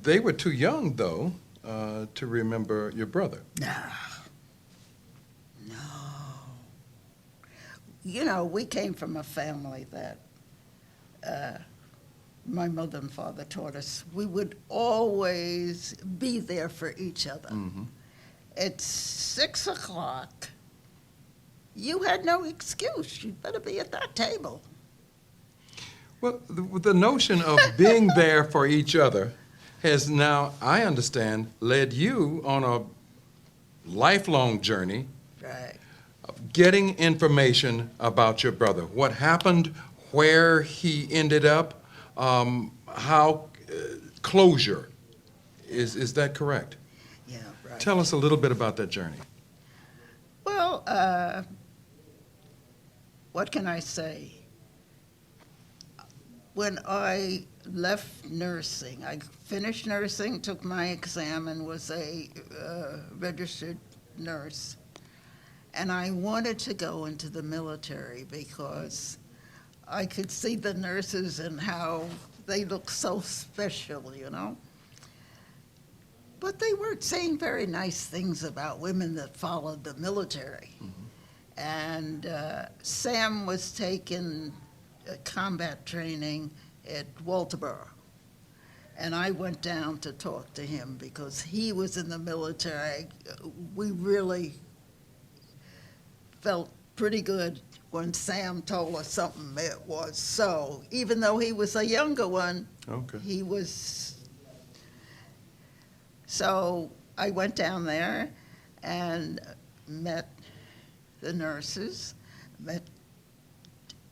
They were too young, though, to remember your brother. No, no. You know, we came from a family that my mother and father taught us we would always be there for each other. Mm-hmm. At 6 o'clock, you had no excuse. You'd better be at that table. Well, the notion of being there for each other has now, I understand, led you on a lifelong journey Right. of getting information about your brother. What happened, where he ended up, how closure. Is that correct? Yeah, right. Tell us a little bit about that journey. Well, what can I say? When I left nursing, I finished nursing, took my exam, and was a registered nurse. And I wanted to go into the military because I could see the nurses and how they look so special, you know. But they weren't saying very nice things about women that followed the military. Mm-hmm. And Sam was taking combat training at Walterboro. And I went down to talk to him because he was in the military. We really felt pretty good when Sam told us something it was so. Even though he was a younger one, Okay. he was. So I went down there and met the nurses, met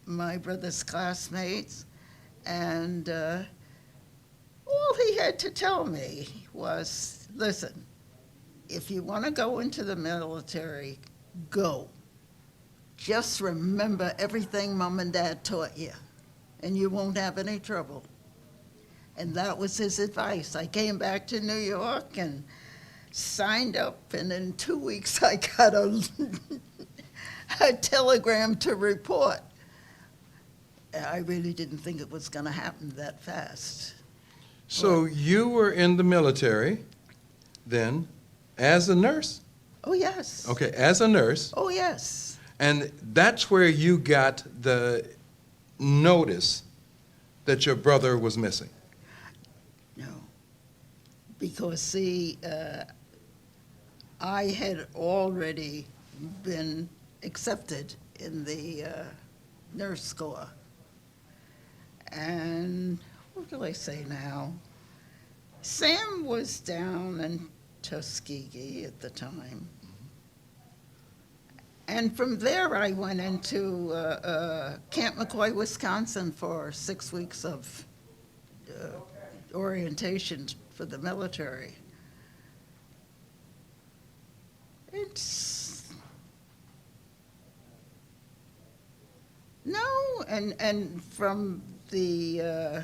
my brother's classmates, and all he had to tell me was, listen, if you want to go into the military, go. Just remember everything Mom and Dad taught you, and you won't have any trouble. And that was his advice. I came back to New York and signed up, and in 2 weeks I got a telegram to report. I really didn't think it was going to happen that fast. So you were in the military then as a nurse? Oh, yes. Okay, as a nurse. Oh, yes. And that's where you got the notice that your brother was missing. No. Because, see, I had already been accepted in the nurse corps. And what do I say now? Sam was down in Tuskegee at the time. And from there, I went into Camp McCoy, Wisconsin for 6 weeks of orientation for the military. It's no, and from the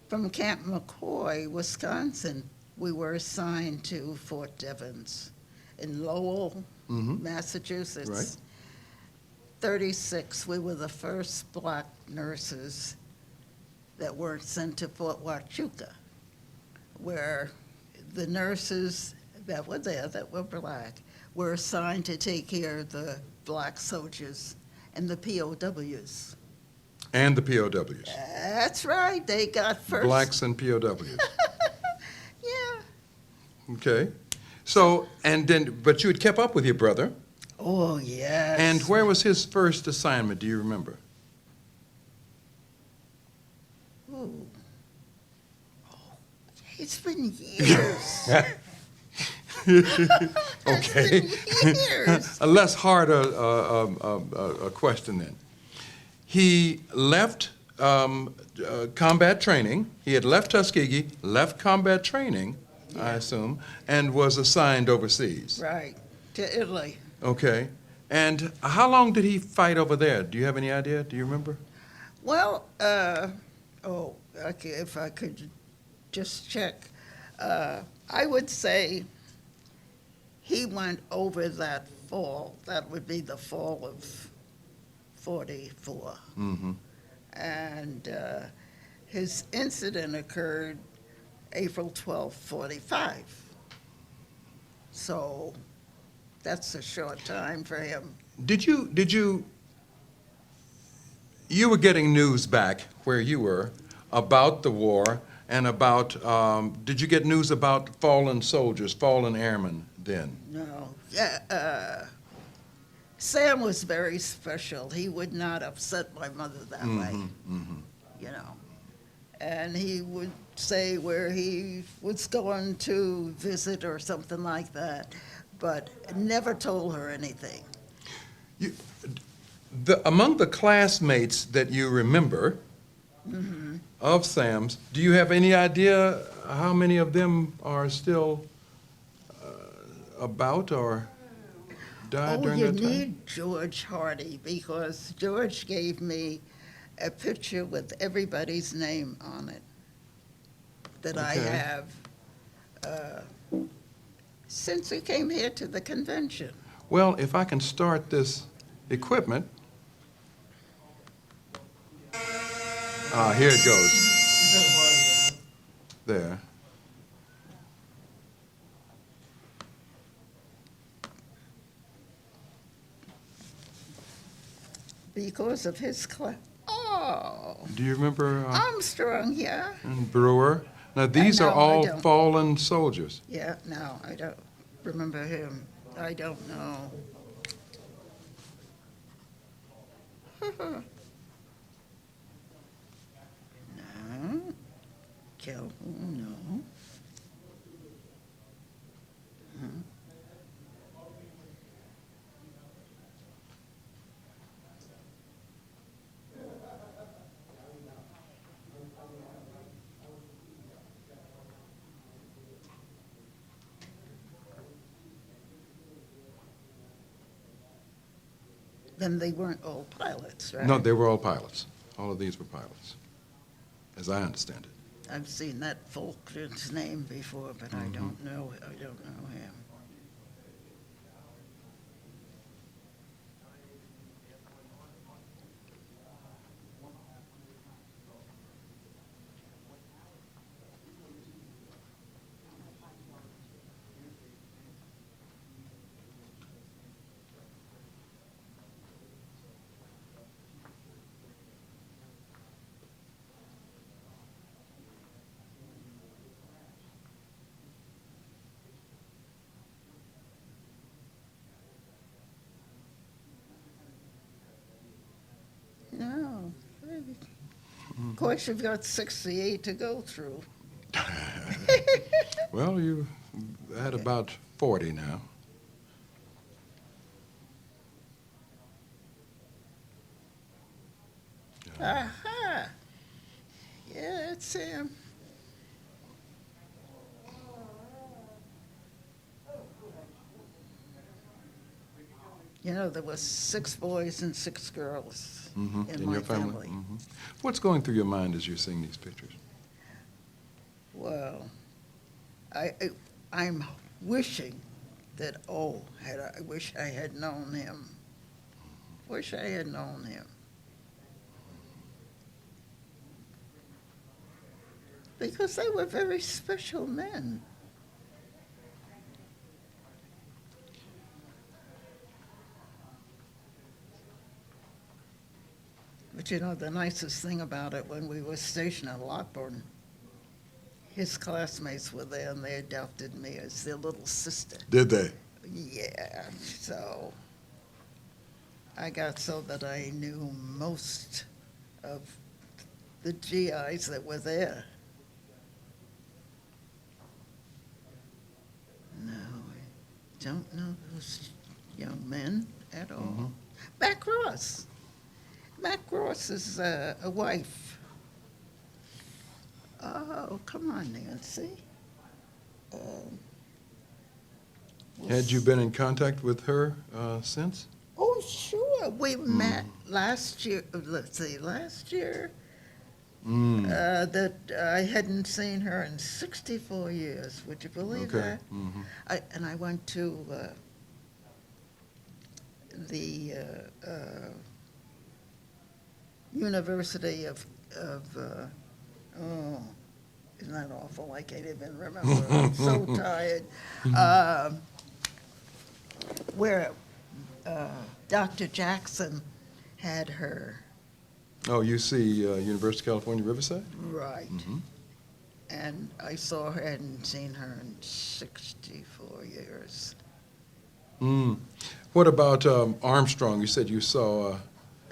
from Camp McCoy, Wisconsin, we were assigned to Fort Devens in Lowell, Mm-hmm. Massachusetts. Right. 36, we were the first black nurses that weren't sent to Fort Huachuca, where the nurses that were there that were black were assigned to take care of the black soldiers and the POWs. And the POWs. That's right, they got first. Blacks and POWs. Yeah. Okay. So, and then, but you had kept up with your brother. Oh, yes. And where was his first assignment? Do you remember? Ooh. Oh, it's been years. Okay. It's been years. A less hard a question then. He left combat training. He had left Tuskegee, left combat training, I assume, and was assigned overseas. Right, to Italy. Okay. And how long did he fight over there? Do you have any idea? Do you remember? Well, okay, if I could just check, I would say he went over that fall. That would be the fall of 44. Mm-hmm. And his incident occurred April 12th, 45. So that's a short time for him. You were getting news back where you were about the war and about, did you get news about fallen soldiers, fallen airmen then? No, yeah, Sam was very special. He would not upset my mother that way, you know. And he would say where he was going to visit or something like that, but never told her anything. You, among the classmates that you remember of Sam's, do you have any idea how many of them are still about or died during that time? You need George Hardy because George gave me a picture with everybody's name on it that I Okay. have since we came here to the convention. Well, if I can start this equipment. Here it goes. There. Because of his class. Oh, Do you remember Armstrong, yeah. and Brewer? Now, these are No, I all don't. fallen soldiers. Yeah, no, I don't remember him. I don't know. No. Calhoun, no. Then they weren't all pilots, right? No, they were all pilots. All of these were pilots, as I understand it. I've seen that Falkland's name before, but I don't know him. No. Of course, you've got 68 to go through. Well, you had about 40 now. Aha! Yeah, it's him. You know, there was 6 boys and 6 girls in my your family. What's going through your mind as you're seeing these pictures? Well, I'm wishing that, I wish I had known him. Wish I had known him. Because they were very special men. But you know, the nicest thing about it, when we were stationed at Lockburn, his classmates were there and they adopted me as their little sister. Did they? Yeah, so I got so that I knew most of the GIs that were there. No, I don't know those young men at all. Mac Ross. Mac Ross is a wife. Oh, come on, Nancy. Had you been in contact with her since? Oh, sure. We met last year. Last year. That I hadn't seen her in 64 years. Would you believe Okay. that? I went to the University of Oh, isn't that awful? I can't even remember. I'm so tired. Um, where Dr. Jackson had her. Oh, you see University of California, Riverside? Right. Mhm. And I saw her, hadn't seen her in 64 years. Mm. What about Armstrong? You said you saw.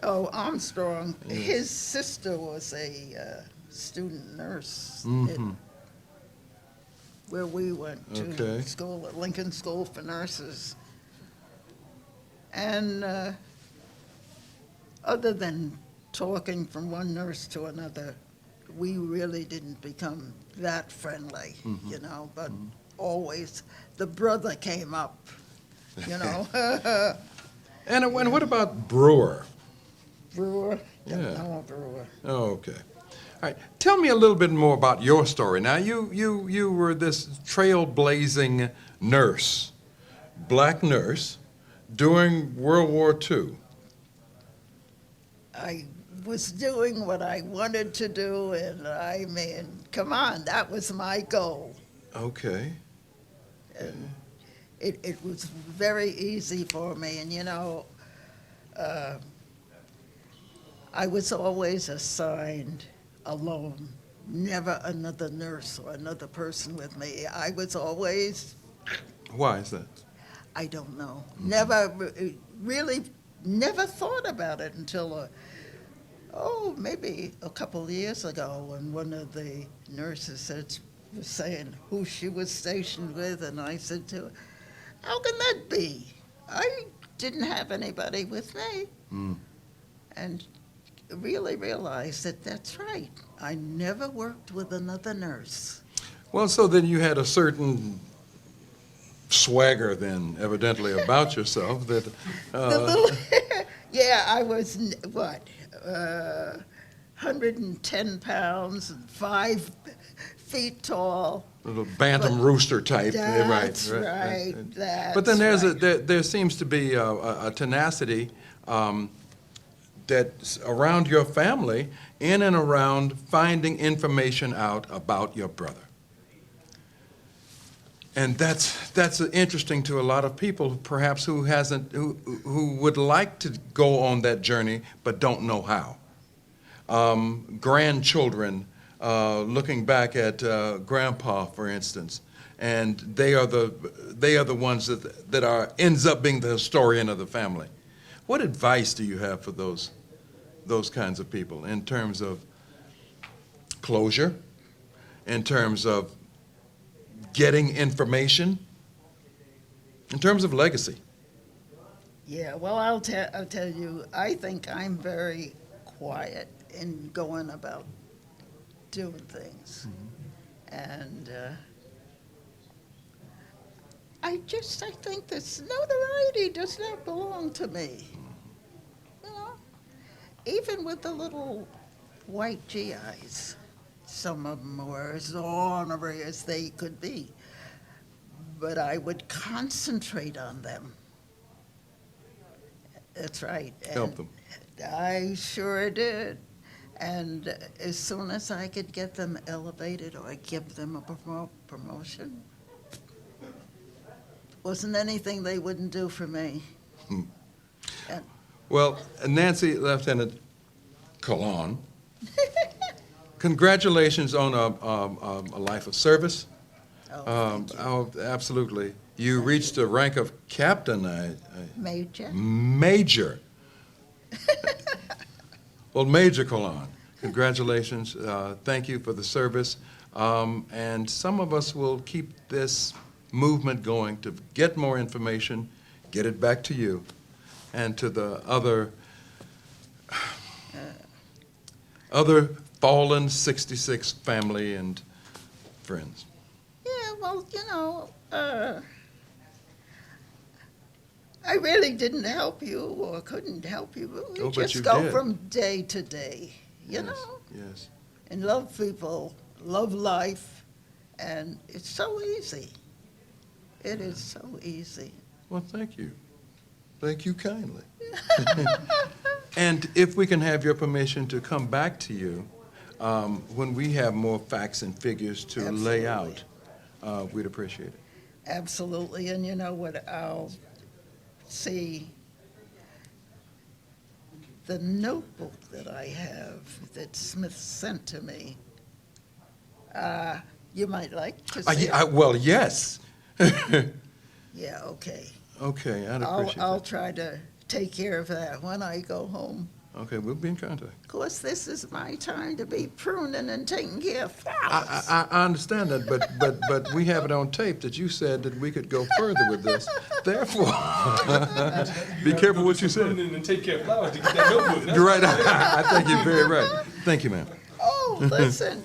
Oh, Armstrong, Yes. his sister was a student nurse Mm-hmm. where we went to Okay. school at Lincoln School for Nurses. And other than talking from one nurse to another, we really didn't become that friendly, Mhm. you know, but always the brother came up, you know. And what about Brewer? Brewer, don't Yeah. know a Brewer. Oh, okay. All right. Tell me a little bit more about your story. Now, you were this trailblazing nurse, black nurse, during World War II. I was doing what I wanted to do, and I mean, come on, that was my goal. Okay. And it was very easy for me, and you know, uh, I was always assigned alone, never another nurse or another person with me. I was always, Why is that? I don't know, never really, never thought about it until, maybe a couple of years ago when one of the nurses was saying who she was stationed with, and I said to her, how can that be? I didn't have anybody with me. Mm. And really realized that that's right. I never worked with another nurse. Well, so then you had a certain swagger, then, evidently, about yourself that. The little, yeah, I was, what, 110 pounds and 5 feet tall. Little bantam But rooster type. That's right. right, that's But then right. there seems to be a tenacity that's around your family, in and around finding information out about your brother. And that's interesting to a lot of people, perhaps who would like to go on that journey but don't know how. Grandchildren looking back at Grandpa, for instance, and they are the ones that ends up being the historian of the family. What advice do you have for those kinds of people in terms of closure, in terms of getting information, in terms of legacy? Yeah, well, I'll tell you, I think I'm very quiet in going about doing things. And I think this notoriety does not belong to me. You know, even with the little white GIs, some of them were as ornery as they could be. But I would concentrate on them. That's right. Help them. I sure did. And as soon as I could get them elevated or give them a promotion, wasn't anything they wouldn't do for me. And Well, Nancy Leftenant Cologne, congratulations on a life of service. thank you. Absolutely. You reached the rank of captain, Major. major. Well, Major Cologne, congratulations. Thank you for the service. And some of us will keep this movement going to get more information, get it back to you, and to the other fallen 66 family and friends. Yeah, well, you know, I really didn't help you or couldn't help you. We Oh, but just you go did. from day to day, you Yes, know, yes. and love people, love life, and it's so easy. It is so easy. Well, thank you. Thank you kindly. And if we can have your permission to come back to you when we have more facts and figures to lay Absolutely. out, we'd appreciate it. Absolutely, and you know what, I'll see the notebook that I have that Smith sent to me. You might like to see it. Well, yes. Yeah, okay. Okay, I'd appreciate I'll that. try to take care of that when I go home. Okay, we'll be in contact. Of course, this is my time to be pruning and taking care of flowers. I understand that, but we have it on tape that you said that we could go further with this. Therefore, be careful what you said. And take care of flowers to get that notebook. You're right. I think you're very right. Thank you, ma'am. Oh, listen,